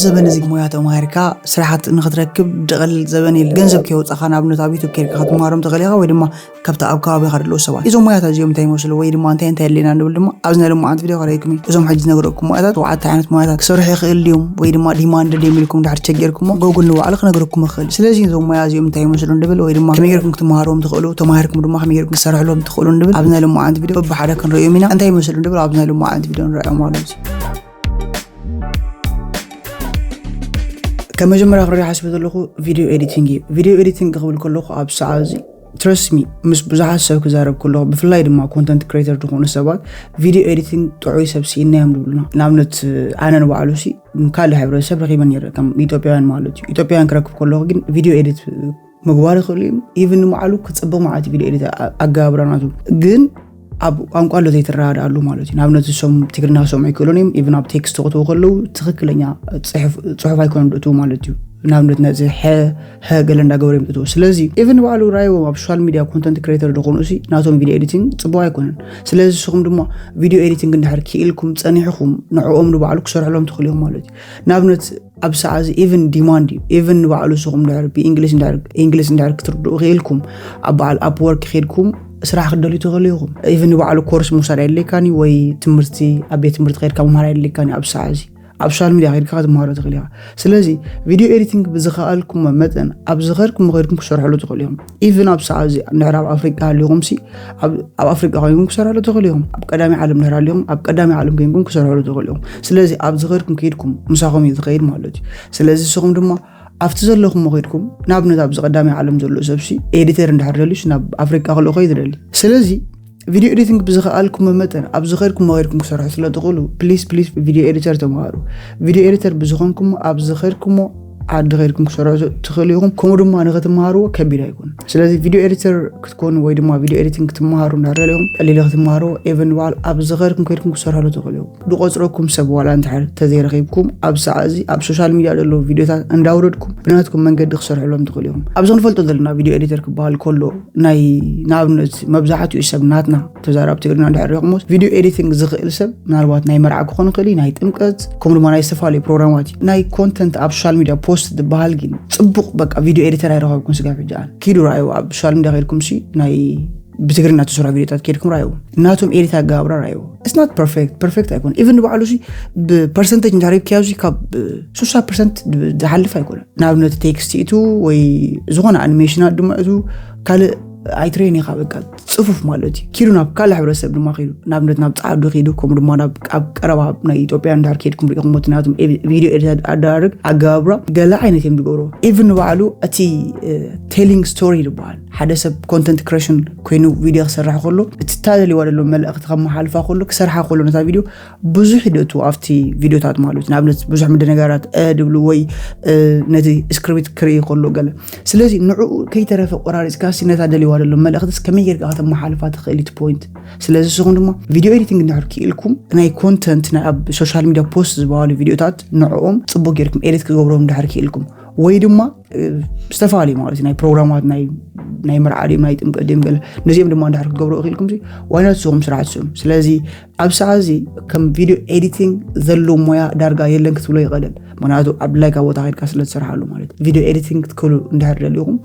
زبن زي مويات أمريكا صراحة نخدركب دقل زبن الجنزب كيو تأخنا ابن تابيتو كير خد مارم تغليها ويدما كبت أبكار بيخرج له سوا إذا مويات اليوم تيموس له ويدما أنتين تهلينا نقول أزنا لهم عند فيديو عليكم إذا حجز نقولكم مويات وعدت عينت مويات صرح يخيل اليوم ويدما ديمان دليم لكم دحر تشجركم جوجل لو علق نقولكم خل سلازين إذا مويات اليوم تيموس له نقول ويدما خميركم تمهارهم تقولوا تمهاركم دما خميركم صرح لهم تقولوا نقول أزنا لهم عند فيديو بحدا كان رأيو منا أنت يموس له نقول أزنا لهم عند فيديو رأيو مالوسي كما جمرة غير حسب ذلك فيديو إديتينج قبل كله أب سعازي trust me مش بزح السبك زارب كله بفلايد مع content creator تكون السبات فيديو إديتينج تعوي سبسي إنهم دولنا نعملت أنا نوعلوسي مكال حبر السبب غيبان يرى كم إثيوبيان مالوتي إثيوبيان كراكب كله جن فيديو إديت مقبار خليهم even معلو كتصبغ معاتي فيديو إديت أجابراناتو جن أم قالوا ذي ترى على مالوتي نعم نتسوم تقرنا سوم يكلونيم even up text تقطو قلوا تخكلنيا صحف يكون دوتو مالوتي نعم نتنزل قلنا جوريم دوتو سلازي even وعلو رايو بسوشيال ميديا content creator دقونوسي ناتهم فيديو editing تبغى يكونن سلازي سوم دم فيديو editing نحركي لكم تصنيحكم نعوم نبعلو كسر علوم تخليهم مالوتي نعم نت أبسعازي even demanding even وعلو سوم نعرف بإنجليش نعرف تردو غيركم أبعل Upwork خيركم سراح خدولي تغليهم even وعلى كورس مسارع اللي كاني وي تمرتي أبي تمرت غير كم مهارة اللي كاني أبسعازي أبسال ميديا غير كذا مهارة تغليها سلازي فيديو إديتينج بزخالكم مثلا أبزغركم غيركم كسر على تغليهم even أبسعازي نعرف أفريقيا اليوم سي أب أفريقيا غيركم كسر على تغليهم أب قدامي عالم نهر اليوم أب قدامي عالم غيركم كسر على تغليهم سلازي أبزغركم كيدكم مساهم يتغير مالوتي سلازي سوهم دم أفتزر لكم مغيركم نابن تابز قدامي عالم زلو سبسي إديتر ندحرليش ناب أفريقيا غلو غيدرلي سلازي فيديو إديتينج بزخالكم مثلا أبزغيركم مغيركم كسر حسلا تقولوا بليز فيديو إديتر تمهاروا فيديو إديتر بزخانكم أبزغيركم عاد غيركم كسر تخليهم كمرو ما نغت مهاروا كبير يكون سلازي فيديو إديتر كتكون ويد ما فيديو إديتينج تمهاروا نعرلهم اللي لغت مهاروا إيفن وعل أبزغيركم غيركم كسر حلو تخليهم دقصركم سبوا على انتحر تزير غيبكم أبسعازي أب سوشيال ميديا لو فيديوهات انداونلودكم بناتكم من قد خسر حلوهم تخليهم أبزون فلتو ذلنا فيديو إديتر كبال كله ناي نابنت مبزحات يسبناتنا تزارب تقرنا نعرفهم فيديو إديتينج زغ إلسب ناربات ناي مرعك خون قلي ناي تمكت كمرو ما ناي استفالي بروجراماتي ناي كونتنت أب سوشيال ميديا بوست دبالجين صبق بقى فيديو إديتر هيروحكم سقاف جان كيدو رايو أب سوشيال ميديا غيركم شيء ناي بتقرنا تسرع فيديوهات كيركم رايو ناتهم إديتها جابرا رايو it's not perfect يكون even بعلو شيء بpercentage نتعرف كيازي كاب 6% دحلف يكون نابنة تكست إتو وزغنا أنيميشنات دمأتو كله عيتريني خابك صفوف مالتي كيلو ناب كله حبر السبب ما خيرو نابنة ناب تعبدو خيدوكم دم ناب قربا ناي إثيوبيا ندار كيركم ريكم متناتهم فيديو إديت أدارك أجابرا قال عينتهم بيقولوا even بعلو أتي telling story دبال حدث content creation كينو فيديو سرح خلو تتالي ولا لو ملأ تخم حالفا خلو كسرح خلو نتا فيديو بزح دتو أفتي فيديو تاعت مالوت نابنة بزح من النجارات دبلو وي نتي سكريبت كري خلو قال سلازي نوع كي ترى قرار كاسي نتا دلي ولا لو ملأ خدس كم يرجع هذا محالفات خليت بوينت سلازي سخون دم فيديو إديتينج نحركي لكم ناي كونتنت ناب سوشيال ميديا بوست زبالي فيديو تاعت نوعهم صبوا جيركم إديت كجبرهم نحركي لكم ويدما استفالي مالتي ناي بروجرامات ناي مرعالي ناي تقدم قال نزيم دما نحرك جبروا أخيلكم شيء وانا تسوهم سرعة تسوهم سلازي أبسعازي كم فيديو إديتينج ذلوا مويا دارجا يلنك تولي غلل مناتو عبد كابو تغير كاسلت سرعة له مالتي فيديو إديتينج تكلوا نحر اليوم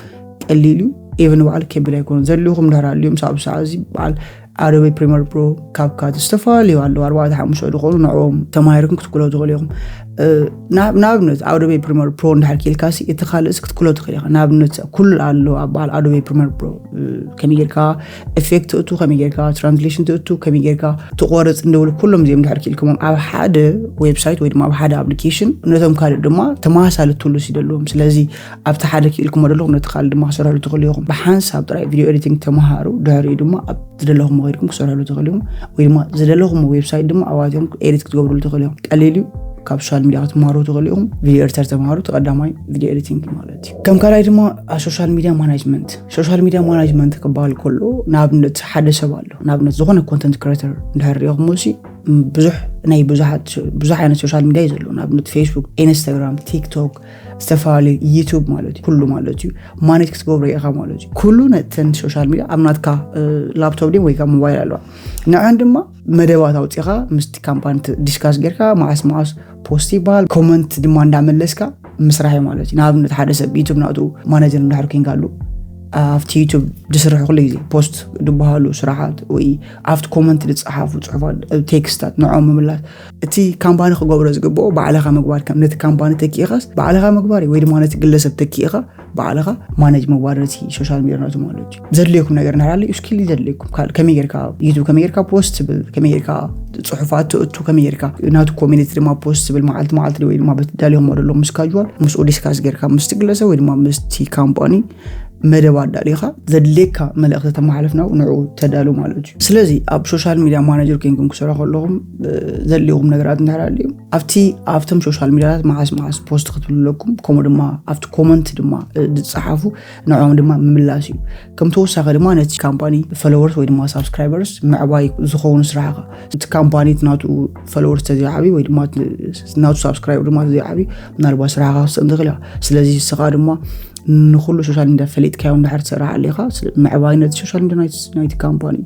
قليلو even وعلى كبير يكون ذلوا نحر اليوم صعب سعازي على Adobe Premiere Pro CapCut استفالي وعلى 4-5 يدخلون نعوم تماهيركم كتقولوا تغليهم نابنت Adobe Premiere Pro نحكي الكاسي يتخلص كتقولوا تغليهم نابنت كل على Adobe Premiere Pro كم يجركا effect تأتو كم يجركا translation تأتو كم يجركا تقارص ندول كلهم زي نحكي لكم أو حدا ويب سايت ويد ما أو حدا application نتهم كارد دما تماسال التولس يدلهم سلازي أبتح حدا كيلكم يدلهم نتخيل دما صار له تغليهم بحنساب ترى فيديو editing تمهارو دهري دما أبتدلهم غيركم كسر له تغليهم ويما زدلهم ويب سايت دما أواتهم edit كتقبلوا له تغليهم قليلي كابشال ميديا تمهارو تغليهم فيديو إديتر تمهارو تقدماي فيديو إديتينج مالتي كم كلاي دما سوشيال ميديا مانجمنت كبال كله نابنت حدا سبالو نابنت زغنا كونتنت كريتر نهار يوم موسي ብዙሕ ዓይነት ሶሻል ሚዲያ ይዘሉ ንኣብነት ፌስቡክ ኢንስታግራም ቲክቶክ ዝተፈላለዩ ዩቲዩብ ማለት እዩ ኩሉ ማለት እዩ ማኔጅ ክትገብሮ ኢኻ ማለት እዩ ኩሉ ነተን ሶሻል ሚዲያ ኣብ ናትካ ላፕቶፕ ወይ ካብ ሞባይል ኣለዋ ንዓን ድማ መደባት ኣውፂኻ ምስቲ ካምፓኒ ዲስካስ ጌርካ ማዓስ ፖስት ይባል ኮመንት ድማ እንዳመለስካ ምስራሕ ማለት እዩ ንኣብነት ሓደ ሰብ ዩቲዩብ ናቱ ማኔጀር እንዳሕር ኮንካሉ after YouTube ድስራሕ ኩሉ ግዜ ፖስት ድባሃሉ ስራሓት ወይ after ኮመንት ድጽሓፉ ጽሑፋት ቴክስታት ንዖም መምላስ እቲ ካምፓኒ ክገብሮ ዝግብኦ ባዕልኻ ምግባር ከም ነቲ ካምፓኒ ተኪኢኻስ ባዕልኻ ምግባር ወይ ድማ ነቲ ግለሰብ ተኪኢኻ ባዕልኻ ማኔጅ ምግባር ነቲ ሶሻል ሚዲያ ናቱ ማለት እዩ ዘድልየኩም ነገር ንሓሊ ስኪል ዘድልየኩም ከመይ ጌርካ ዩቲዩብ ከመይ ጌርካ ፖስት ብል ከመይ ጌርካ ጽሑፋት እቱ ከመይ ጌርካ ናቱ ኮሚኒቲ ድማ ፖስት ብል መዓልቲ ወይ ድማ በትዳልዮም ወደሎ ምስካጁዋል ምስኡ ዲስካስ ጌርካ ምስቲ ግለሰብ ወይ ድማ ምስቲ ካምፓኒ መደባት ዳሊኻ ዘድልየካ መልእኽቲ ተመሓላልፍና ንዑ ተዳሉ ማለት እዩ ስለዚ ኣብ ሶሻል ሚዲያ ማኔጀር ኮይንኩም ክሰርሑ ከለኹም ዘድልየኩም ነገራት እንተሃልዩ ኣብቶም ሶሻል ሚዲያታት ማዓስ ፖስት ክትብሉለኩም ከምኡ ድማ ኣብቲ ኮመንት ድማ ዝጽሓፉ ንዖም ድማ ምምላስ እዩ ከም ተወሳኺ ድማ ነቲ ካምፓኒ ፎሎወርስ ወይ ድማ ሳብስክራይበርስ ምዕባይ ዝኸውን ስራሕኻ እቲ ካምፓኒ ናቱ ፎሎወርስ ተዘይዓቢ ወይ ድማ ናቱ ሳብስክራይበር ድማ ተዘይዓቢ ምናልባት ስራሕኻ ክትሰም ትኽእል ኢኻ ስለዚ ስኻ ድማ ንኩሉ ሶሻል ሚዲያ ፈሊጥካዮ እንዳሕር ትሰርሕ ኣለኻ ምዕባይነት ሶሻል ሚዲያ ናይቲ ካምፓኒ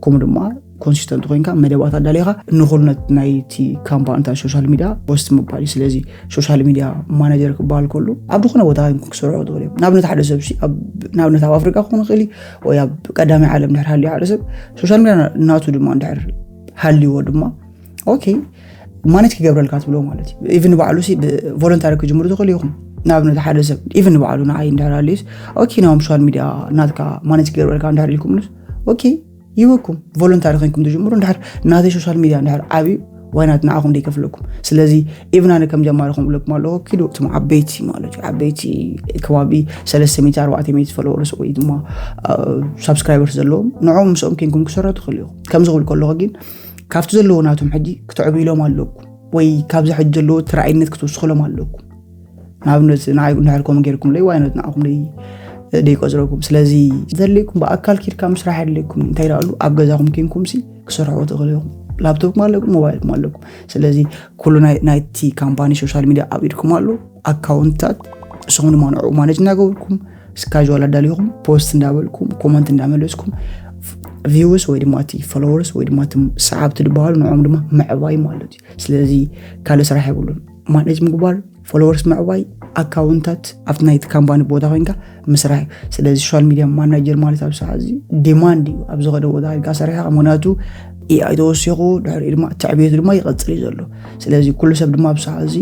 ከምኡ ድማ ኮንሲስተንት ኮይንካ መደባት ኣዳሊኻ ንኩሉ ናይቲ ካምፓኒታት ሶሻል ሚዲያ ፖስት ምባል ስለዚ ሶሻል ሚዲያ ማኔጀር ክበሃል ከሎ ኣብ ድኹነ ቦታ ክሰርሑ ትኽእል እዮም ንኣብነት ሓደ ሰብ ንኣብነት ኣብ ኣፍሪካ ክኾን ይኽእል ወይ ኣብ ቀዳማይ ዓለም ድሕር ሃልዩ ሓደ ሰብ ሶሻል ሚዲያ ናቱ ድማ ድሕር ሃልይዎ ድማ ኦኬ ማኔጅ ክገብረልካ ትብሎ ማለት እዩ ኢቭን ባዕሉ ቮለንታሪ ክጅምሩ ትኽእል ኢኹም ናብነት ሓደ ሰብ ኢቭን ባዕሉ ንዓይ እንዳራሊስ ኦኬ ናም ሶሻል ሚዲያ ናትካ ማኔጅ ገርበልካ እንዳራሊኩምስ ኦኬ ይወኩም ቮለንታሪ ኮይንኩም ትጅምሩ እንዳር ናተይ ሶሻል ሚዲያ እንዳር ዓቢ ወይናት ንዓኹም ደይከፍለኩም ስለዚ ኢቭን ኣነ ከም ጀማርኩም ለኩም ኣለኹ ኪዶ ትማ ዓበይቲ ማለት እዩ ዓበይቲ ከባቢ 300-400 ፎሎወርስ ወይ ድማ ሳብስክራይበርስ ዘለዎም ንዖም ምስኦም ኮይንኩም ክሰርሑ ትኽእሉ ኢኹም ከምዚ ክብል ከለኹ ግን ካብቲ ዘለዎ ናቶም ሕጂ ክትዕብይሎም ኣለኩም ወይ ካብዚ ሕጂ ዘለዎ ትራእይነት ክትወስኽሎም ኣለኩም ናብነት ናይኩም ጌርኩም ለይ ዋይነት ንዓኹም ደይቆጽረኩም ስለዚ ዘድልየኩም በኣካል ኪድካ ምስራሕ ኣለኩም እንታይ ይላሉ ኣብ ገዛኹም ኮይንኩም ክሰርሑ ትኽእሉ ኢኹም ላፕቶፕ ኣለኩም ሞባይል ኣለኩም ስለዚ ኩሉ ናይቲ ካምፓኒ ሶሻል ሚዲያ ኣብ ኢድኩም ኣሎ ኣካውንታት ንስኹም ድማ ንዑ ማኔጅ እናገበርኩም ስካጁዋል ኣዳሊኹም ፖስት እንዳበልኩም ኮመንት እንዳመለስኩም ቪውስ ወይ ድማ ፎሎወርስ ወይ ድማ ሰዓብቲ ድባሉ ንዖም ድማ ምዕባይ ማለት እዩ ስለዚ ካልእ ስራሕ ይብሉን ማኔጅ ምግባር ፎሎወርስ ምዕባይ ኣካውንታት ኣብቲ ናይቲ ካምፓኒ ቦታ ኮይንካ ምስራሕ ስለዚ ሶሻል ሚዲያ ማናጀር ማለት ኣብ ሰዓት እዚ ዲማንድ እዩ ኣብ ዝኸደ ቦታ ኮይንካ ሰሪሕካ ምክንያቱ ኤኣይ ተወሲኹ ድሕሪ ድማ ትዕብየቱ ድማ ይቐፅል እዩ ዘሎ ስለዚ ኩሉ ሰብ ድማ ኣብ ሰዓት እዚ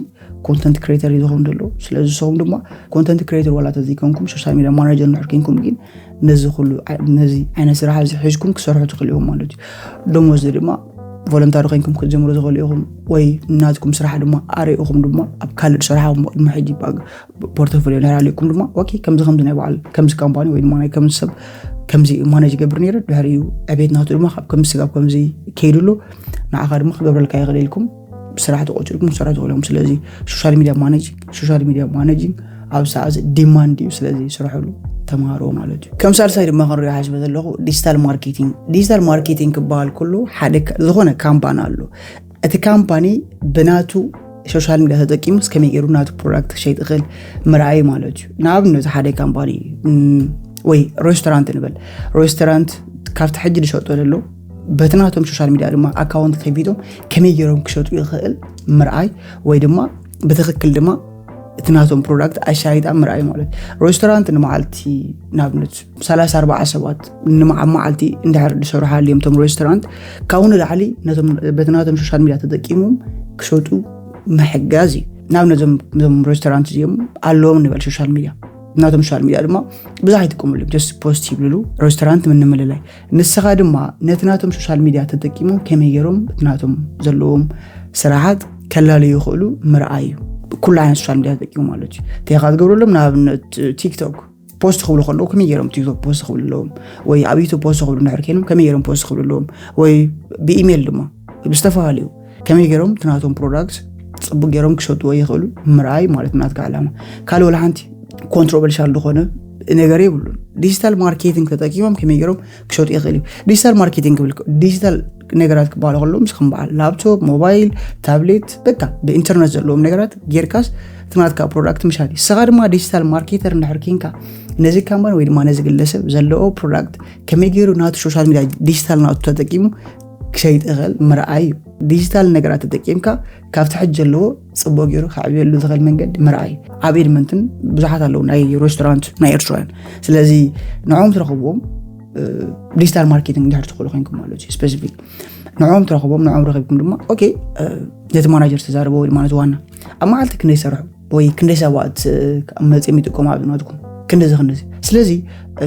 ኮንተንት ክሬተር ይኸውን ዘሎ ስለዚ ሰውም ድማ ኮንተንት ክሬተር ዋላ ተዘይኮንኩም ሶሻል ሚዲያ ማናጀር ንድሕር ኮይንኩም ግን ነዚ ዓይነት ስራሕ እዚ ሒዝኩም ክሰርሑ ትኽእሉ ኢኹም ማለት እዩ ደሞዝ ድማ ቮለንታሪ ኮይንኩም ክትጀምሩ ትኽእሉ ኢኹም ወይ ናትኩም ስራሕ ድማ ኣርኢኹም ድማ ኣብ ካልእ ስራሕኩም ድማ ሕጂ ፖርቶፎሊዮ ንሃልኩም ድማ ኦኬ ከምዚ ናይ በዓል ከምዚ ካምፓኒ ወይ ድማ ናይ ከምዚ ሰብ ከምዚ ማኔጅ ገብር ነይረ ድሕሪኡ ዕቤት ናቱ ድማ ከምዚ ስጋብ ከምዚ ከይድሎ ንዓኻ ድማ ክገብረልካ ይኽእል ኢልኩም ስራሕ ተቆፂርኩም ስራሕ ትኽእሉ ስለዚ ሶሻል ሚዲያ ማኔጂንግ ኣብ ሰዓት ዲማንድ እዩ ስለዚ ስራሕሉ ተማሃሮ ማለት እዩ ከም ሳልሳይ ድማ ክንሪኦ ሓስበ ዘለኹ ዲጂታል ማርኬቲንግ ክበሃል ከሎ ሓደ ዝኾነ ካምፓኒ ኣሎ እቲ ካምፓኒ ብናቱ ሶሻል ሚዲያ ተጠቂሙ ከመይ ጌሩ ናቱ ፕሮዳክት ክሸይጥ ይኽእል ምርኣይ ማለት እዩ ንኣብነት ሓደ ካምፓኒ ወይ ሬስቶራንት ንበል ሬስቶራንት ካብቲ ሕጂ ዝሸጦ ዘሎ በትናቶም ሶሻል ሚዲያ ድማ ኣካውንት ከፊቶም ከመይ ጌሮም ክሸጡ ይኽእል ምርኣይ ወይ ድማ ብትክክል ድማ እትናቶም ፕሮዳክት ኣሻይጣ ምርኣይ ማለት ሬስቶራንት ንመዓልቲ ናብነት 30-40 ሰባት ንመዓልቲ እንድሕር ዝሰርሑ ሃልዮም ቶም ሬስቶራንት ካብኡ ንላዕሊ ነቶም በትናቶም ሶሻል ሚዲያ ተጠቂሞም ክሸጡ መሕጋዝ እዩ ናብነት ዞም ሬስቶራንት እዚኦም ኣለዎም ንበል ሶሻል ሚዲያ ናቶም ሶሻል ሚዲያ ድማ ብዙሕ ይጥቀሙሎም ጀስት ፖስት ይብሉ ሬስቶራንት ምን ንምልላይ ንስኻ ድማ ነትናቶም ሶሻል ሚዲያ ተጠቂሞም ከመይ ጌሮም ናቶም ዘለዎም ስራሓት ከላለዩ ይኽእሉ ምርኣይ እዩ ኩሉ ዓይነት ሶሻል ሚዲያ ተጠቂሙ ማለት እዩ ተይኻ ዝገብረሎም ንኣብነት ቲክቶክ ፖስት ክብሉ ከለዉ ከመይ ጌሮም ቲክቶክ ፖስት ክብሉለዎም ወይ ኣብ ዩቱብ ፖስት ክብሉ ንድሕር ኮይኖም ከመይ ጌሮም ፖስት ክብሉለዎም ወይ ብኢሜል ድማ ብዝተፈላለዩ ከመይ ጌሮም ትናቶም ፕሮዳክት ፅቡቅ ጌሮም ክሸጥዎ ይኽእሉ ምርኣይ ማለት ናትካ ዓላማ ካልእ ወላ ሓንቲ ኮንትሮቨርሻል ዝኾነ ነገር ይብሉን ዲጂታል ማርኬቲንግ ተጠቂሞም ከመይ ጌሮም ክሸጡ ይኽእል እዩ ዲጂታል ማርኬቲንግ ክብል ነገራት ክባል ከሎም ስኹም በዓል ላፕቶፕ ሞባይል ታብሌት በቃ በኢንተርኔት ዘለዎም ነገራት ጌርካስ ትናትካ ፕሮዳክት ምሻል ስኻ ድማ ዲጂታል ማርኬተር እንድሕር ኮንካ ነዚ ካምፓኒ ወይ ድማ ነዚ ግለሰብ ዘለዎ ፕሮዳክት ከመይ ገይሩ ናቱ ሶሻል ሚድያ ዲጂታል ናቱ ተጠቂሙ ክሸይጥ ይኽእል ምርኣይ ዲጂታል ነገራት ተጠቂምካ ካብቲ ሕጂ ዘለዎ ጽቡቕ ገይሩ ክዕብየሉ ዝኽእል መንገዲ ምርኣይ ኣብ ኤድመንትን ብዙሓት ኣለዉ ናይ ሬስቶራንት ናይ ኤርትራውያን ስለዚ ንዖም ትረኽብዎም ዲጂታል ማርኬቲንግ እንድሕር ትኽእሉ ኮይንኩም ማለት እዩ ስፔሲፊክ ንዖም ትረኽቦም ንዖም ረኺብኩም ድማ ኦኬ ነቲ ማናጀር ተዛረበ ወይ ድማ ነቲ ዋና ኣብ መዓልቲ ክንደይ ይሰርሑ ወይ ክንደይ ሰባት መፂኦም ይጥቀሙ ኣብ ናትኩም ክንደይ ዝኽንደይ ስለዚ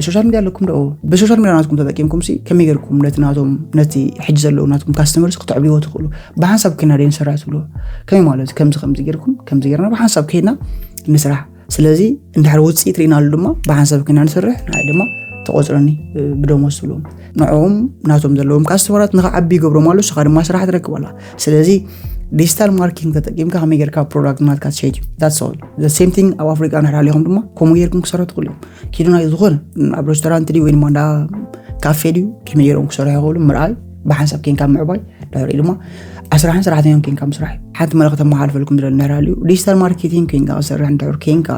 ሶሻል ሚድያ ኣለኩም ዶ በሶሻል ሚድያ ናትኩም ተጠቂምኩም ሲ ከመይ ጌርኩም ነቲ ናቶም ነቲ ሕጂ ዘለዉ ናትኩም ካስተመርስ ክትዕብይዎ ትኽእሉ ብሓንሳብ ከይና ደይ ንስራሕ ትብሎ ከመይ ማለት ከምዚ ጌርኩም ከምዚ ጌርና ብሓንሳብ ከይና ንስራሕ ስለዚ እንድሕር ውፅኢት ርኢና ኣሎ ድማ ብሓንሳብ ከይና ንሰርሕ ናይ ድማ ተቆፅረኒ ብደሞዝ ትብሎም ንዖም ናቶም ዘለዎም ካስተመራት ንኽዓቢ ይገብሮም ኣሎ ስኻ ድማ ስራሕ ትረክብ ኣላ ስለዚ ዲጂታል ማርኬቲንግ ተጠቂምካ ከመይ ጌርካ ፕሮዳክት ናትካ ትሸይጥ that's all the same thing ኣብ ኣፍሪካ ንሕራሊኹም ድማ ከምኡ ጌርኩም ክሰርሑ ትኽእሉ እዮም ኪዱና ዝኾነ ኣብ ሬስቶራንት ድዩ ወይ ድማ እንዳ ካፌ ድዩ ከመይ ጌሮም ክሰርሑ ይኽእሉ ምርኣይ ብሓንሳብ ከንካ ምዕባይ ድሕሪ ድማ ኣስራሕን ሰራሕተኛም ከንካ ምስራሕ ሓንቲ መልእኽቲ መሓልፈልኩም ዝደሊ ንሕራልዩ ዲጂታል ማርኬቲንግ ከንካ ክሰርሕ እንድሕር ከንካ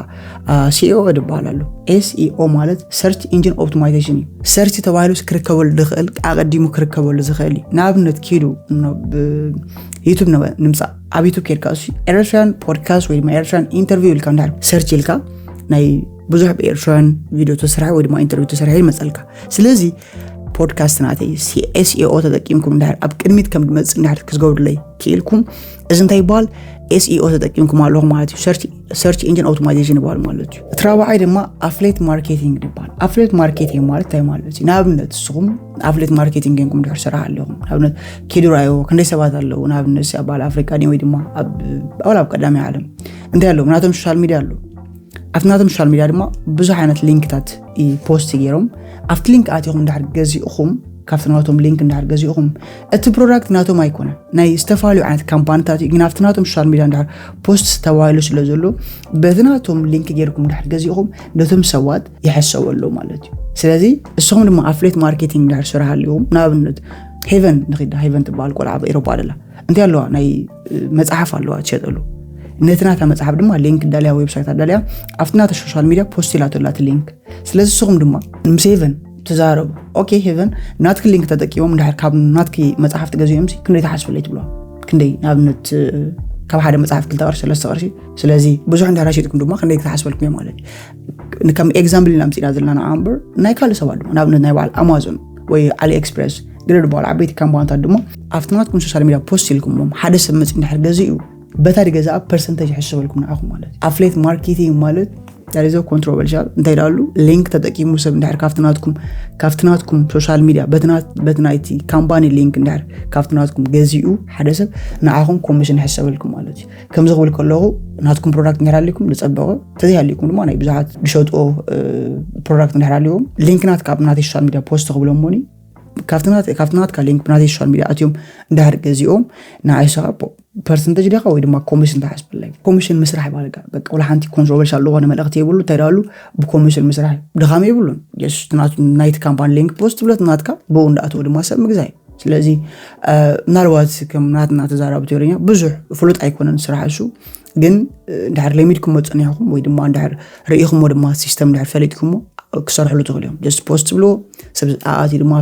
ሲኦ ድበሃል ኣሎ SEO ማለት ሰርች ኢንጂን ኦፕቲማይዜሽን እዩ ሰርች ተባሂሉ ክርከበሉ ዝኽእል ኣቐዲሙ ክርከበሉ ዝኽእል እዩ ንኣብነት ኪዱ ዩቱብ ንምፃእ ኣብ ዩቱብ ከድካ ኤርትራውያን ፖድካስት ወይ ድማ ኤርትራውያን ኢንተርቪው ኢልካ እንድሕር ሰርች ኢልካ ናይ ብዙሕ ብኤርትራውያን ቪድዮ ተሰርሐ ወይ ድማ ኢንተርቪው ተሰርሐ ይመፀልካ ስለዚ ፖድካስት ናተይ SEO ተጠቂምኩም እንድሕር ኣብ ቅድሚት ከም ድመፅእ እንድሕር ክዝገብሩለይ ክኢልኩም እዚ እንታይ ይበሃል SEO ተጠቂምኩም ኣለኹም ማለት እዩ ሰርች ኢንጂን ኦፕቲማይዜሽን ይበሃል ማለት እዩ እቲ ራብዓይ ድማ ኣፍሌት ማርኬቲንግ ይበሃል ኣፍሌት ማርኬቲንግ ማለት እንታይ ማለት እዩ ንኣብነት ንስኹም ኣፍሌት ማርኬቲንግ ገንኩም እንድሕር ስራሕ ኣለኹም ንኣብነት ኪዱ ራእዮ ክንደይ ሰባት ኣለዉ ንኣብነት ኣብ ኣፍሪካ ወይ ድማ ኣብ ቀዳማይ ዓለም እንታይ ኣለዉ ናቶም ሶሻል ሚድያ ኣለዉ ኣብቲ ናቶም ሶሻል ሚድያ ድማ ብዙሕ ዓይነት ሊንክታት ፖስት ገይሮም ኣብቲ ሊንክ ኣትኹም እንድሕር ገዚእኹም ካብቲ ናቶም ሊንክ እንድሕር ገዚእኹም እቲ ፕሮዳክት ናቶም ኣይኮነ ናይ ዝተፈላለዩ ዓይነት ካምፓኒታት እዩ ግን ኣብቲ ናቶም ሶሻል ሚድያ እንድሕር ፖስት ተባሂሉ ስለ ዘሎ በቲ ናቶም ሊንክ ገይርኩም እንድሕር ገዚእኹም ነቶም ሰባት ይሕሰቡ ኣለዉ ማለት እዩ ስለዚ እስኹም ድማ ኣፍሌት ማርኬቲንግ እንድሕር ስራሕ ኣለኹም ንኣብነት ሄቨን ንኺዳ ሄቨን ትበሃል ቆልዓ ኣብ ኤሮፓ ኣላ እንታይ ኣለዋ ናይ መፅሓፍ ኣለዋ ትሸጠሉ ነትናታ መጽሐፍ ድማ ሊንክ ዳልያ ዌብሳይት ዳልያ አፍትናታ ሶሻል ሚዲያ ፖስት ይላተላት ሊንክ ስለዚህ ሱቁም ድማ ምሴቨን ተዛረቡ ኦኬ ሄቨን ናትክ ሊንክ ተጠቂሞም እንድሕር ካብ ናትክ መጽሐፍ ትገዝዮም ሲ ክንደይ ተሓስፈለይ ትብሎ ክንደይ ናብነት ካብ ሓደ መጽሐፍ ክልተ ቅርሺ ሰለስተ ቅርሺ ስለዚህ ብዙሕ እንዳራሽትኩም ድማ ክንደይ ተሓስፈልኩም ማለት ከም ኤግዛምፕል ናምፂና ዘለና ኣምበር ናይ ካል ሰባ ድማ ናብነት ናይ በዓል አማዞን ወይ አሊ ኤክስፕረስ ግሬድ በዓል ዓበይቲ ካምፓኒታት ድማ አፍትናትኩም ሶሻል ሚዲያ ፖስት ይልኩም ሓደ ሰብ መጽ እንድሕር ገዝዩ በታሪ ገዛ ፐርሰንቴጅ ይحسبልኩም ናኹም ማለት አፍሌት ማርኬቲንግ ማለት ዳሪዞ ኮንትሮቨርሻል እንታይ ዳሉ ሊንክ ተጠቂሙ ሰብ እንድሕር ካፍትናትኩም ሶሻል ሚዲያ በትናይቲ ካምፓኒ ሊንክ እንድሕር ካፍትናትኩም ገዚኡ ሓደ ሰብ ንዓኹም ኮሚሽን ይحسبልኩም ማለት ከም ዝኽብል ከለኹ ናትኩም ፕሮዳክት እንድሕራሊኩም ዝጸበቀ ተዚያሊኩም ድማ ናይ ብዙሓት ቢሾጦ ፕሮዳክት እንድሕራሊኩም ሊንክናት ካብናት ሶሻል ሚዲያ ፖስት ተኽብሎም ሞኒ ካፍትናት ሊንክ ብናት ሶሻል ሚዲያ አትዮም እንድሕር ገዚኦም ንዓይሳ ፐርሰንቴጅ ዲኻ ወይ ድማ ኮሚሽን ተሓስብልላይ ኮሚሽን መስራሕ ይባልጋ በቃ ወላ ሓንቲ ኮንትሮቨርሻል ለሆነ መልእኽቲ ይብሉ ተይራሉ ብኮሚሽን መስራሕ ድኻመ ይብሉን የሱትናት ናይት ካምፓኒ ሊንክ ፖስት ብለት ናትካ በው እንዳኣቶ ድማ ሰብ ምግዛይ ስለዚ ምናልባት ከም ናትና ተዛራቡ ተይረኛ ብዙሕ ፍሉጥ ኣይኮነን ስራሕ እሱ ግን እንድሕር ለሚድኩም መፅንያኹም ወይ ድማ እንድሕር ርኢኹም ድማ ሲስተም እንድሕር ፈሊጥኩም ክሰርሕሉ ትኽእሉም ጀስት ፖስት ብሎ ሰብ ኣቲ ድማ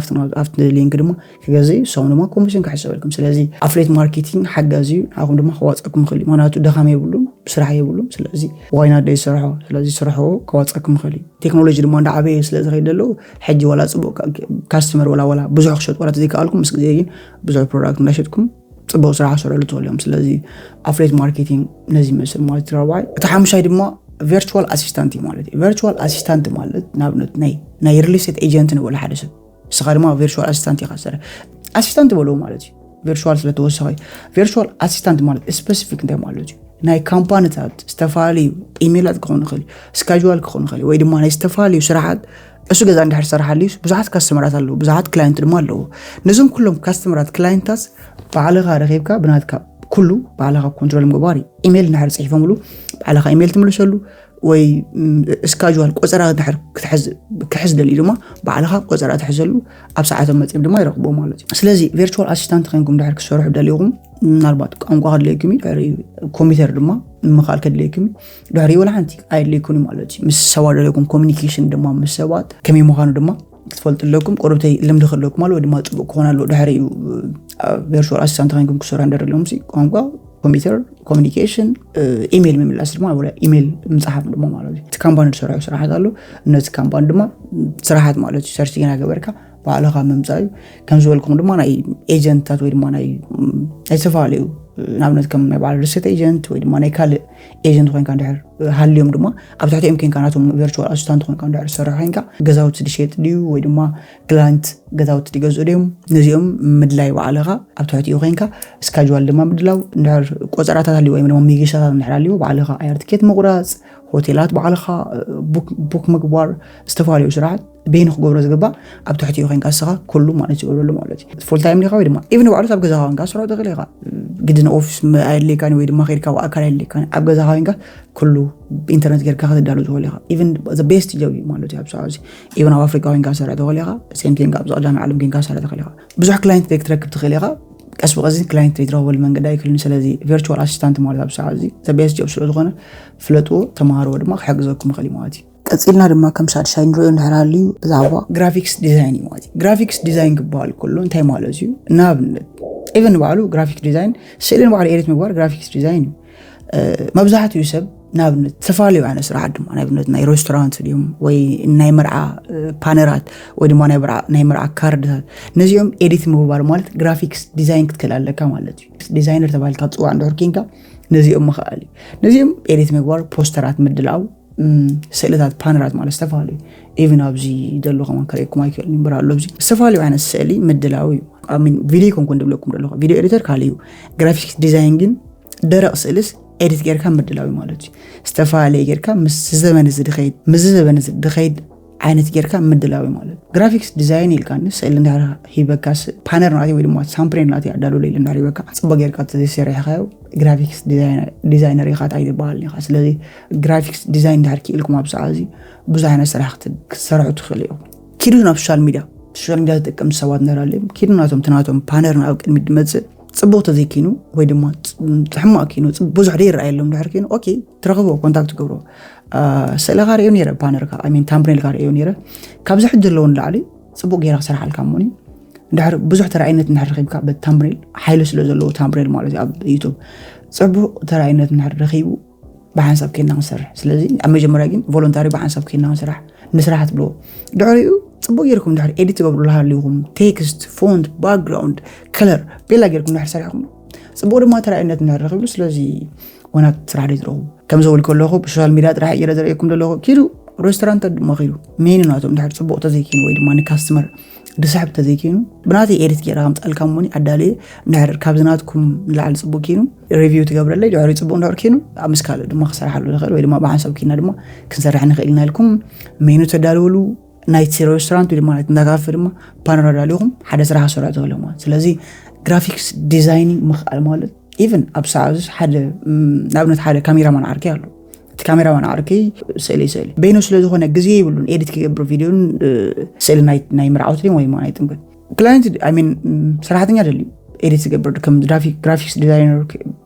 ኣፍት ሊንክ ድማ ከገዚ ሰው ድማ ኮሚሽን ክሕሰበልኩም ስለዚ አፍሌት ማርኬቲንግ ሓጋዚ ኣኹም ድማ ከዋፀኩም ክሊ ማናቱ ደኻመ ይብሉም ስራሕ ይብሉም ስለዚ ዋይና ደይ ስራሖ ስለዚ ስራሖ ከዋፀኩም ክሊ ቴክኖሎጂ ድማ እንዳዓበየ ስለዚ ከይደሎ ሕጂ ወላ ጽቡቅ ካስተመር ወላ ብዙሕ ክሸጥ ወላ ተዘይካልኩም ምስ ግዜ ብዙሕ ፕሮዳክት እንዳሸጥኩም ጽቡቅ ስራሕ ሰራሉ ትኽእሉም ስለዚ አፍሌት ማርኬቲንግ ነዚ መስል ማለት ረባይ እቲ ሓምሻይ ድማ virtual assistant ማለት virtual assistant ማለት ናብነት ናይ real estate agent ነው ወላ ሓደ ሰብ ስኻድማ virtual assistant ይኻሰረ assistant ወለው ማለት virtual ስለተወሰኸ virtual assistant ማለት specific እንታይ ማለት ናይ ካምፓኒታት ዝተፋሊ ኢሜይላት ክኾን ይኽእል ስኬጁል ክኾን ይኽእል ወይ ድማ ናይ ዝተፋሊ ስራሓት እሱ ገዛ እንድሕር ሰራሓሊ ብዙሓት ካስተመራት ኣለዉ ብዙሓት ክላይንት ድማ ኣለዉ ነዞም ኩሎም ካስተመራት ክላይንታስ ባዕልኻ ረኺብካ ብናትካ كله بعلاقة كنترول مقباري إيميل نحر صحيفة بعلاقة إيميل تملسلو ወይ ስካጁዋል ቆፀራት ድሕር ክሕዝ ደልዩ ድማ ባዕልኻ ቆፀራት ሕዘሉ ኣብ ሰዓቶም መፂም ድማ ይረኽቦ ማለት እዩ ስለዚ ቨርቹዋል ኣሲስታንት ኮይንኩም ድሕር ክሰርሑ ደልይኹም ምናልባት ቋንቋ ከድልየኩም ድሕሪ ኮምፒተር ድማ ምኻል ከድልየኩም ድሕሪ ወላ ሓንቲ ኣይድልየኩን ማለት እዩ ምስ ሰባት ደልየኩም ኮሚኒኬሽን ድማ ምስ ሰባት ከመይ ምዃኑ ድማ ክትፈልጥለኩም ቆርብተይ ልምዲ ክህልወኩም ኣሎ ወይ ድማ ፅቡቅ ክኾን ኣሎ ድሕሪ ቨርቹዋል ኣሲስታንት ኮይንኩም ክሰርሑ እንደደልዮም ቋንቋ ኮምፒውተር ኮሚኒኬሽን ኢሜል መምላስ ድማ ወላ ኢሜል ምጽሐፍ ድማ ማለት እዩ ካምፓኒ ሰራዩ ስራሓት ኣሎ እነዚ ካምፓኒ ድማ ስራሓት ማለት እዩ ሰርች ገና ገበርካ ባዕልኻ መምጻዩ ከም ዝበልኩም ድማ ናይ ኤጀንታት ወይ ድማ ናይ ተፋልዩ ናብነት ከም ናይ ባዕል ሪሴት ኤጀንት ወይ ድማ ናይ ካልእ ኤጀንት ኮይንካ ድሕር ሃልዮም ድማ ኣብ ትሕቲኦም ኮይንካ ናቶም ቨርቹዋል ኣሲስታንት ኮይንካ ድሕር ዝሰርሑ ኮይንካ ገዛውቲ ድሸጥ ድዩ ወይ ድማ ክላይንት ገዛውቲ ድገዝኡ ድዮም ነዚኦም ምድላይ ባዕልኻ ኣብ ትሕቲኡ ኮይንካ ስካጁዋል ድማ ምድላው ድሕር ቆፀራታት ሃልዩ ወይ ድማ ሚግሻታት ድሕር ሃልዩ ባዕልኻ ኣየር ትኬት ምቑራፅ ሆቴላት ባዕልኻ ቡክ ምግባር ዝተፈላለዩ ስራሕት በይኑ ክገብሮ ዝግባእ ኣብ ትሕቲኡ ኮይንካ ስኻ ኩሉ ማለት ይገብረሉ ማለት እዩ ፉል ታይም ዲኻ ወይ ድማ ኢቭን ባዕልስ ኣብ ገዛኻ ኮይንካ ስራሕ ትኽእል ኢኻ ግድን ኦፊስ ኣይድልየካኒ ወይ ድማ ከይድካ ኣካል ኣይድልየካኒ ኣብ ገዛኻ ኮይንካ ኩሉ ብኢንተርኔት ጌርካ ክትዳሉ ትኽእል ኢኻ ኢቭን ዘ ቤስት ጆብ ማለት እዩ ኣብ ሰዓዚ ኢቭን ኣብ ኣፍሪካ ኮይንካ ስራሕ ትኽእል ኢኻ ሴም ቲንግ ኣብ ዝቐዳሚ ዓለም ኮይንካ ስራሕ ትኽእል ኢኻ ብዙሕ ክላይንት ክትረክብ ትኽእል ኢኻ ቀስ በቀስ ክላይንት ይትረክበሉ መንገዲ ኣይክልን ስለዚ ቨርቹዋል ኣሲስታንት ማለት ኣብ ሰዓዚ ዘ ቤስት ጆብ ስለዝኾነ ፍለጥዎ ተማሃርዎ ድማ ክሕግዘኩም ይኽእል ማለት እዩ ቀፂልና ድማ ከም ሳድሻይ ንሪኦ እንድሕራልዩ ብዛዕባ ግራፊክስ ዲዛይን እዩ ማለት እዩ ግራፊክስ ዲዛይን ክበሃል ከሎ እንታይ ማለት እዩ ንኣብነት ኢቨን ባዕሉ ግራፊክስ ዲዛይን ስእልን ባዕሉ ኤዲት ምግባር ግራፊክስ ዲዛይን እዩ መብዛሕትኡ ሰብ ናብነት ተፈላለዩ ዓይነት ስራሕት ድማ ናብነት ናይ ሬስቶራንት ድዮም ወይ ናይ መርዓ ፓነራት ወይ ድማ ናይ መርዓ ካርድታት ነዚኦም ኤዲት ምግባር ማለት ግራፊክስ ዲዛይን ክትከል ኣለካ ማለት እዩ ዲዛይነር ተባሂልካ ትፅዋዕ እንድሕር ኮንካ ነዚኦም ምኽኣል እዩ ነዚኦም ኤዲት ምግባር ፖስተራት ምድላው ስእልታት ፓነራት ማለት ዝተፈላለዩ ኢቭን ኣብዚ ዘሎ ከማን ከሪኩም ኣይክእልኒ እምበር ኣሎ ኣብዚ ዝተፈላለዩ ዓይነት ስእሊ ምድላው እዩ ኣሚን ቪድዮ ኮንኩን ድብለኩም ደለኹ ቪድዮ ኤዲተር ካልዩ ግራፊክስ ዲዛይን ግን ደረቕ ስእልስ ኤዲት ጌርካ ምድላው ማለት እዩ ዝተፈላለዩ ጌርካ ምስ ዘመን ዝድኸይድ ዓይነት ጌርካ ምድላው ማለት ግራፊክስ ዲዛይን ኢልካኒ ስእሊ እንድሕር ሂበካስ ፓነር ናቲ ወይ ድማ ሳምፕል ናቲ ኣዳሉ ለይል እንድሕር ሂበካ ፅቡቅ ጌርካ ተሰሪሕካዮ ግራፊክስ ዲዛይነር ኢኻ ታይበሃል ኢኻ ስለዚ ግራፊክስ ዲዛይን እንድሕር ክኢልኩም ኣብ ሰዓዚ ብዙሕ ዓይነት ስራሕ ክትሰርሑ ትኽእሉ ኢኹም ኪዱ ናብ ሶሻል ሚድያ ዝጥቀም ሰባት ንራለዮም ኪዱ ናቶም ፓነር ናብ ቅድሚት ድመፅእ ጽቡቅ ተዘይኪኑ ወይ ድማ ሕማቅ ኪኑ ብዙሕ ይርአየሎም ድሕር ኮይኑ ኦኬ ትረኽቦ ኮንታክት ገብሮ ስእልኻ ርአዮ ነይረ ፓነርካ ኣሚን ታምብኔልካ ርአዮ ነይረ ካብዚ ሕጂ ዘለውን ላዕሊ ጽቡቅ ጌርካ ክሰርሓልካ እሞኒ ድሕር ብዙሕ ተራእይነት እንድሕር ረኺብካ ብታምብኔል ሓይሊ ስለ ዘለዎ ታምብኔል ማለት እዩ ኣብ ዩቱብ ጽቡቅ ተራእይነት እንድሕር ረኺቡ ብሓንሳብ ከይድና ክንሰርሕ ስለዚ ኣብ መጀመርያ ግን ቮለንታሪ ብሓንሳብ ከይድና ክንሰርሕ ንስራሕ ትብሎ ድሕሪኡ ጽቡቅ ጌርኩም ድሕር ኤዲት ትገብሩልሃ ኣለኹም ቴክስት ፎንት ባክግራውንድ ከለር ቤላ ጌርኩም ድሕር ሰሪሕኩም ጽቡቅ ድማ ተራእይነት እንድሕር ረኺብሉ ስለዚ ወናት ስራሕ ትረኽቡ ከም ዘብል ከለኹ ብሶሻል ሚድያ ጥራሕ እየ ዘርእየኩም ዘለኹ ኪዱ ሬስቶራንት ድማ ኺዱ ሜኑ ናቶም ድሕር ጽቡቅ ተዘይኪኑ ወይ ድማ ንካስተመር ድስሕብ ተዘይኪኑ ብናተይ ኤዲት ጌርካ ከምጣልካ እሞኒ ኣዳልየ ድሕር ካብ ዝናትኩም ንላዕሊ ጽቡቅ ኪኑ ሪቪው ትገብረለይ ድሕሪ ጽቡቅ እንድሕር ኪኑ ኣብ ምስካል ድማ ክሰርሓሉ ንኽእል ወይ ድማ ብሓንሳብ ኪና ድማ ክንሰርሕ ንኽእል ኢና ኢልኩም ሜኑ ተዳልውሉ ናይቲ ሬስቶራንት ወይ ድማ ናይቲ እንዳካፈ ድማ ፓነር ኣዳልይኹም ሓደ ስራሕ ክሰርሑ ትኽእሉ ማለት ስለዚ ግራፊክስ ዲዛይኒንግ ምኽኣል ማለት ኢቭን ኣብ ሰዓዚ ሓደ ናብነት ሓደ ካሜራማን ዓርኪ ኣሎ እቲ ካሜራማን ዓርኪ ስእሊ በይኑ ስለዝኾነ ግዜ ይብሉን ኤዲት ክገብር ቪድዮን ስእሊ ናይ መርዓውቲ ወይ ድማ ናይ ጥምቀት ክላይንት ኣሚን ሰራሕተኛ ደልዩ ኤዲት ዝገብር ከም ግራፊክስ ዲዛይነር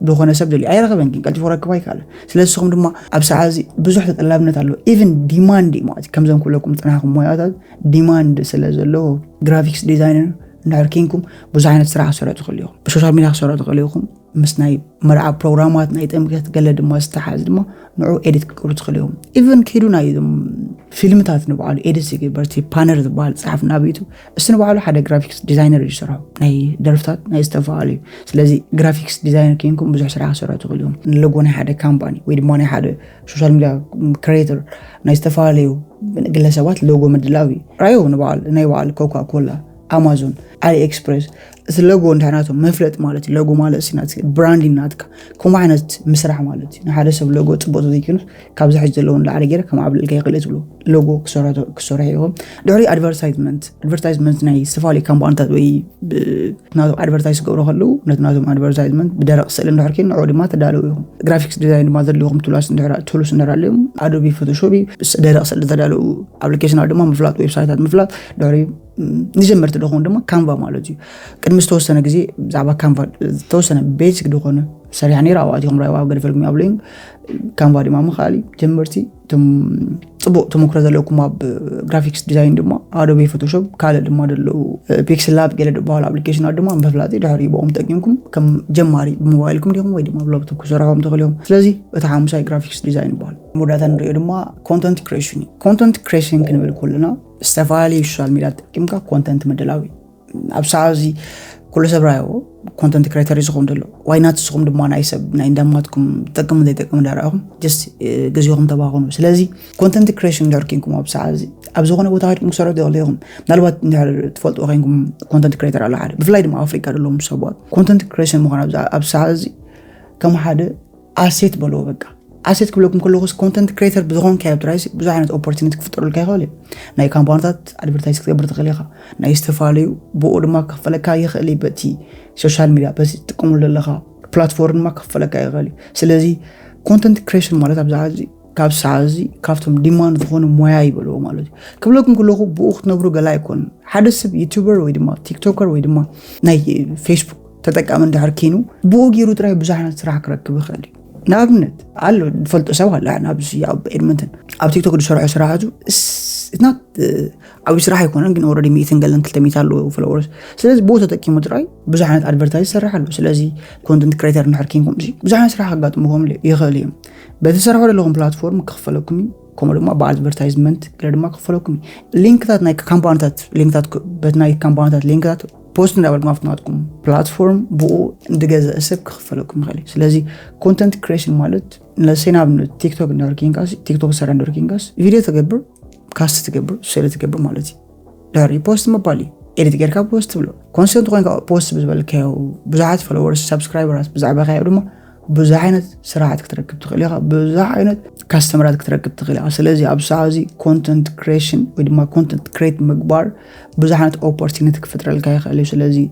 ዝኾነ ሰብ ደልዩ ኣይረኸበን ግን ቀልጢፉ ረክባ ይካለ ስለዚኹም ድማ ኣብ ሰዓዚ ብዙሕ ተጠላብነት ኣሎ ኢቭን ዲማንድ ማለት ከምዘም ኩለኩም ጥናኹም ሞያታት ዲማንድ ስለ ዘለዎ ግራፊክስ ዲዛይነር እንድሕር ኮንኩም ብዙሕ ዓይነት ስራሕ ክሰርሑ ትኽእሉ ኢኹም ብሶሻል ሚድያ ክሰርሑ ትኽእሉ ኢኹም ምስ ናይ መርዓ ፕሮግራማት ናይ ጥምቀት ገለ ድማ ዝተሓዝ ድማ ንዑ ኤዲት ክገብሩ ትኽእሉ ኢኹም ኢቭን ከይዱ ናይ ፊልምታት ንበዓሉ ኤዲት ዝግበር ፓነር ዝበሃል ፅሓፍ ናብ ዩቱብ እስ ንበዓሉ ሓደ ግራፊክስ ዲዛይነር ይሰርሑ ናይ ደርፍታት ናይ ዝተፈላለዩ ስለዚ ግራፊክስ ዲዛይነር ኮንኩም ብዙሕ ስራሕ ክሰርሑ ትኽእሉ ኢኹም ንሎጎ ናይ ሓደ ካምፓኒ ወይ ድማ ናይ ሓደ ሶሻል ሚድያ ክሬተር ናይ ዝተፈላለዩ ግለሰባት ሎጎ ምድላው ራዩ ንበዓል ናይ በዓል ኮካ ኮላ ኣማዞን علي إكسبرس اللوجو نتاعنا مفلت مالتي لوجو مالتي سينات براندي ناتك كم عنت مسرح مالتي نحن سب لوجو تبوت ذيكنس كابز حج اللون لعلى جيرة كم عبل الجاي قلت له لوجو كسرة يوم دوري advertisement ناي سفالي كم بانتات وي نادو advertise قبره خلو نادو advertisement بدرق سألنا حركين عودي ما تدالو يوم graphics design ما ذلهم تولس ندرا لهم أدوبي فوتوشوبي بس درق سأل تدالو application عادي ما مفلات ويب سايتات مفلات دوري نجمرت دخون دما كانفا مالتي قد مستوسنا جزي زعبا كانفا توسنا بيسك دخونه سريع نيرا واديهم رايوا قد فيلم يابلين كانفا دي ماما خالي جمرتي تم مكرز لكم اب جرافيكس ديزاين دما ادوبي فوتوشوب كال دما دلو بيكسل لاب قال دبال ابلكيشن دما مفلاتي دحري بوم تقيمكم كم جماري بموبايلكم ديهم ويدما بلابتوب كسراهم تخليهم سلازي بتعامل جرافيكس ديزاين بال موداتن نريو دما كونتنت كريشن كنبل كلنا استفالي السوشيال ميديا كيمكا كونتنت مدلاوي ابسازي كل سبرايو كونتنت كريتور يسخون دلو واي نات سخون دما نايسب نايندماتكم تقم داراهم جست غزيهم تباغون سلازي كونتنت كريشن داركينكم ابسازي ابزغونه بوتايت مسرو دوليهم نالبات ندير تفولت وغينكم كونتنت كريتور على حاجه بفلاي دما افريكا دلهم سبات كونتنت كريشن مخنا ابسازي كم حدا اسيت بلو بقى اسيت كلكم كلكم كونتنت كريتور بزغون كابترايز بزاينت اوبورتونيتي كفتروا الكايغولي ناي كامبانتات ادفرتايز كبر تخليها ناي استفاليو بو ما كفلكا يخلي بتي سوشيال ميديا بس تقوم لها بلاتفورم ما كفلكا يغلي سلازي كونتنت كريشن مالت ابزازي كابسازي كافتم ديماند زغون مويا يبلو مالت كلكم كلكم بو نبرو غلا يكون حدث يوتيوبر ويدما تيك توكر ويدما ناي فيسبوك تطقم اندحركينو بو غيرو تراي بزاحنا سرح كركب يخلي نابنت علو دفلت سوا لا انا بس اب ادمنتن اب تيك توك دشرح سراحاتو اتنات او سراح يكون ان اوريدي ميتين قال انت تميتالو فلورس سلاز بوتا تقيمو تراي بزاحنا ادفرتايز سراحلو سلازي كونتنت كريتور نحركينكم شي بزاحنا سراح قاطمهم لي يخليهم بتسرحوا لهم بلاتفورم كخفلكم كومو ما بعد ادفرتايزمنت كده ما كخفلكم لينكات نايك كامبانتات لينكات بتنايك كامبانتات لينكات بوست ندابل مافناتكم بلاتفورم بو ندغزا اسب كخفلكم غالي سلازي كونتنت كريشن مالت لسينا بن تيك توك نوركينغاس تيك توك سر نوركينغاس فيديو تقبر كاست تقبر سيل تقبر مالتي داري بوست مبالي إديت غيركا بوست بلو كونسنت كوين بوست بزبلكاو بزاحت فولورز سبسكرايبرز بزعبا غيرما بزاحنت سرعه تركب تخليها بزاحنت كاستمرات تركب تخليها سلازي ابسازي كونتنت كريشن ودما كونتنت كريت مقبار بزاحنت اوبورتونيتي كفتر الكاي خلي سلازي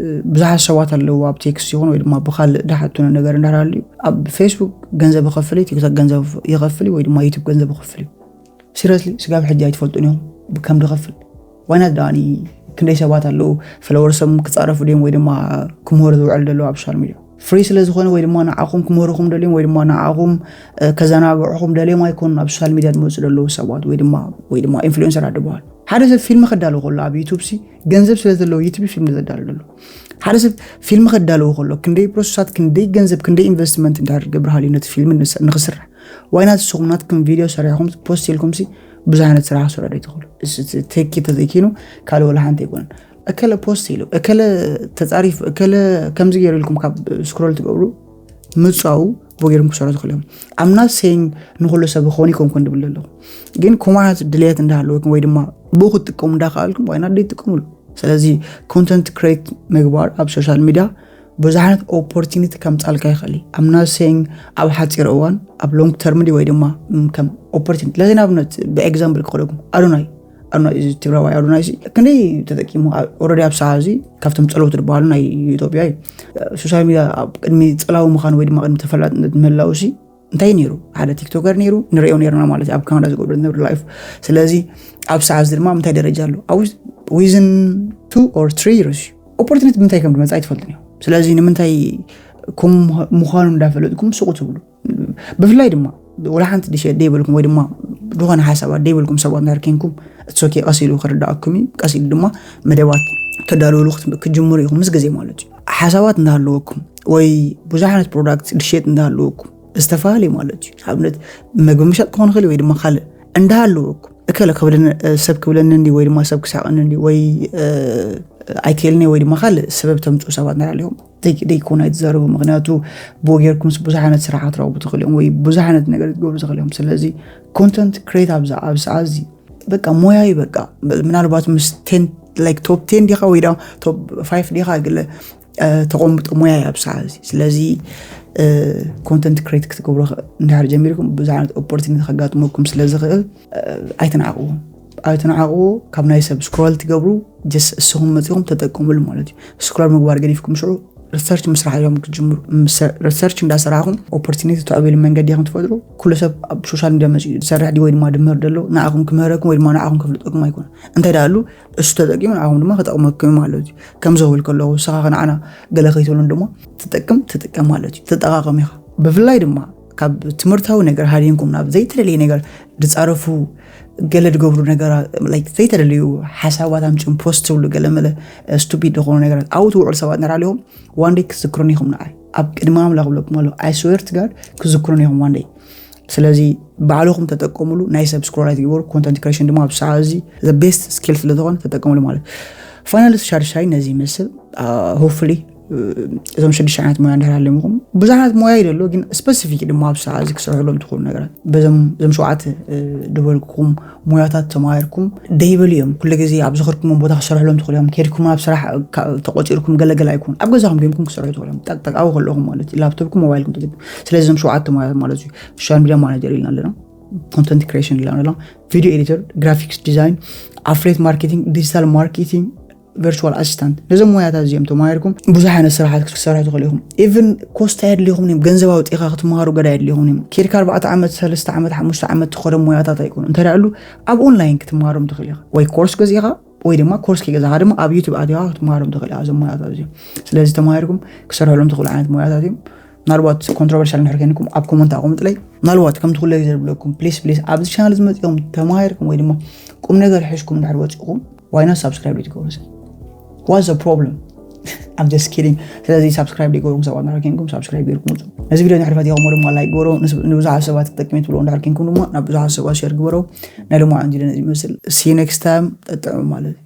بزاح سوات اللي اب تيكس يكون ودما بخال دحتونه ነገር እንዳራሉ اب فيسبوك ገንዘብ ይخفلي تيك توك ገንዘብ ይخفلي ودما يوتيوب ገንዘብ ይخفلي سيريسلي سغاب حجاي تفلطونيهم بكم دخفل وانا داني كندي سوات اللي فلورسم كصرفو ديم ودما كمور زوعل دلو اب سوشيال ميديا فري سلازخونه ويدما نعقوم كموركم دليم ويدما نعقوم كزناغعكم دليم ما يكون اب سوشيال ميديا موصدلو سوات ويدما انفلونسر ادبال حدث فيلم خدالو خلا بيوتيوب سي ገንዘብ ስለዘለው ዩቲዩብ ፊልም ዘዳለሉ حدث فيلم خدالو خلا كندي بروسات كندي ገንዘብ كندي ኢንቨስትመንት እንዳደርገ ብርሃሊነት ፊልም ንخسر ዋይናት ሱቁናት ከም ቪዲዮ ሰራይኩም ፖስት ይልኩም ሲ بزاحነት ስራ ሰራይ ተخሉ ተኪ ተዘኪኑ ካለ ወላ አንተ ይቆን اكل بوست يلو اكل تطاريف اكل كم زير لكم كاب سكرول تقبلوا مصاو بوغيرم كسرات خليهم امنا سين نخلو سب خونيكم كون دبللو ግን ኮማት ድሌት እንዳለው ወይ ድማ ቦኩ ጥቆም እንዳኻልኩም ወይና ዲት ጥቆምሉ ስለዚህ ኮንተንት ክሬት መግባር አብ ሶሻል ሚዲያ በዛህነት ኦፖርቹኒቲ ከምጻልካ ይخلي امنا سين አብ ሓፂር እዋን አብ ሎንግ ተርም ዲ ወይ ድማ ከም ኦፖርቹኒቲ ለዚና ብነት በኤግዛምፕል ከለኩም አዶናይ أنا تبراوي أرونايسي كني تذكيمه أوريدي أبسازي كفتم تلو تربالو ناي إثيوبيا سوشيال ميديا قدمي تلاو مخان ويد ما قدم تفلت ملاوسي انتي نيرو على تيك توكر نيرو نريو نيرنا مالتي أب كان لازم قبل نبر لايف سلازي أبساز درما متى درجالو أو within 2 or 3 years opportunity متى كم دمت أي تفلتني سلازي نمتى كم مخان دافلتكم سوق تقولوا بفلاي دما ولا حنت دي شيء ديبلكم ويد ما دوغان حساب ديبلكم سوا ناركينكم اتسوكي قاسيلو خرداكمي قاسيل دما مدبات كدالو لوقت كجمهوريكم مسغزي مالتي حسابات እንዳለውኩም ወይ ብዙሃነት ፕሮዳክት ድሽት እንዳለውኩም استفالي مالتي حبنت مغمشات كون خلي ወይ ድማ خال እንዳለውኩም እከለ ከብለን ሰብ ከብለን እንዲ ወይ ድማ ሰብ ክሳቀን እንዲ ወይ አይከልኒ ወይ ድማ خال سبب ተምጹ ሰባት እንዳለውም ديكون يتزاربوا مغنياتو بوغيركم بزاحነት ስራዓት راو بتخليهم ወይ بزاحነት ነገር ትገብሩ تخليهم ስለዚህ ኮንተንት ክሬት አብዛ አብሳዚ በቃ ሞያይ በቃ ምናልባት 10 لايك توب 10 دقيقة ويدا توب 5 دقيقة قل تقومت مويا بسعازي سلازي كونتنت كريت كتقبلوا ندحر جميلكم بزعانة opportunity خقاتمكم سلازي خيل أيتنعقوا كاب ناي سبسكرول تقبلوا جس السهم متيهم تتقوموا المالتي سكرول مقبار قريفكم شعور ريسيرش مسرح اليوم كتجمر ريسيرش ندا سراهم opportunity تعبير من قد ياخد تفضلوا كل سب بسوشيال ميديا ماشي سرح دي وين ما دمر دلو نعاكم كمهركم وين ما نعاكم كفلطكم ما يكون انت دالو استدقي من عاهم دما خطقمكم مالتي كم زول كله سخان انا قلقيتون دما تتقم مالتي تتقاقم يخ بفلاي دما كاب تمرتاو ነገር ሃዲንኩም ናብ ዘይተደለየ ነገር ድጻረፉ ገለድ ገብሩ ነገር ላይክ ዘይተደለዩ ሓሳባት አምጭም ፖስት ብሉ ገለመለ ስቱፒድ ሆኖ ነገር አውቱ ወር ሰባት ነራለሁም ዋን ዴይ ክዝክሩን ይሁም ናይ አብ ቅድማም ላግለኩም አለ አይ ስዌር ቱ ጋድ ክዝክሩን ይሁም ዋን ዴይ ስለዚ ባዓለኩም ተጠቀሙሉ ናይ ሰብስክራይብ ይወር ኮንተንት ክሬሽን ደማ አብሳዚ ዘ ቤስት ስኪልስ ለተሆነ ተጠቀሙሉ ማለት ፋይናል ሻርሻይ ነዚህ መስል ሆፕፉሊ እዞም ሽድሽ ዓመት ሞያ እንደሃለምኩም ብዙሓት ሞያ ይደሎ ግን ስፔሲፊክ ድማ አብሳዚ ክሰርሕሎም ትኹሉ ነገራት በዘም ሸውዓት ደበልኩም ሞያታት ተማይርኩም ደይበልዮም ኩሉ ግዜ ኣብ ዝኽርኩም ቦታ ክሰርሕሎም ትኹሉም ከድኩም ኣብ ስራሕ ተቆፂርኩም ገለገለ አይኩን ኣብ ገዛኩም ጌምኩም ክሰርሑ ትኹሉም ጠቅጠቃው ከለኹም ማለት ላፕቶፕኩም ሞባይልኩም ተጠቅሙ ስለዚህ ዘም ሸውዓት ሞያታት ማለት እዩ ሶሻል ሚዲያ ማኔጀር ይልና ኣለና ኮንተንት ክሬሽን ይልና ኣለና ቪዲዮ ኤዲተር ግራፊክስ ዲዛይን አፍሌት ማርኬቲንግ ዲጂታል ማርኬቲንግ virtual assistant لازم مويات زيم تمايركم بزحنا سرحات كسرحات خليهم even cost هاد ليهم ገንዘባው ጤኻ ክትማሩ ገዳይ ለይሁን ኬርካ 4 ዓመት 3 ዓመት 5 ዓመት ተخረ موياتات አይኮን እንተ ዳሉ ኣብ ኦንላይን ክትማሩም ትኽልኻ ወይ ኮርስ ገዚኻ ወይ ድማ ኮርስ ከገዛኻ ድማ ኣብ ዩቲዩብ ኣዲኻ ክትማሩም ትኽልኻ ዘም موياتات እዚ ስለዚህ ተማይርኩም ክሰርሕሎም ትኽሉ ዓይነት موياتات እዮም ናልባት ኮንትሮቨርሻል ንርከንኩም ኣብ ኮሜንት አቆምጥ ላይ ናልባት ከም ትኽሉ ይዘርብለኩም ፕሊስ ኣብዚ ቻናል ዝመጽኦም ተማይርኩም ወይ ድማ ቁም ነገር ሒሽኩም እንዳርወጽኩም why not subscribe to What's the problem? I'm just kidding. ስለዚህ subscribe ሊጎሩም ሰው አናርኪንኩም subscribe ይርኩም እዚ ቪዲዮ ንሕርፈት ይቆመሩ ማለት ጎሮ ንብዙ ሐሳባት ተጠቅሜት ብሎ እንዳርኪንኩም ድማ ንብዙ ሐሳባት ሼር ግበሩ ናይ ደሞ አንጂ ለነዚህ መስል see you next time ተጠቅሙ ማለት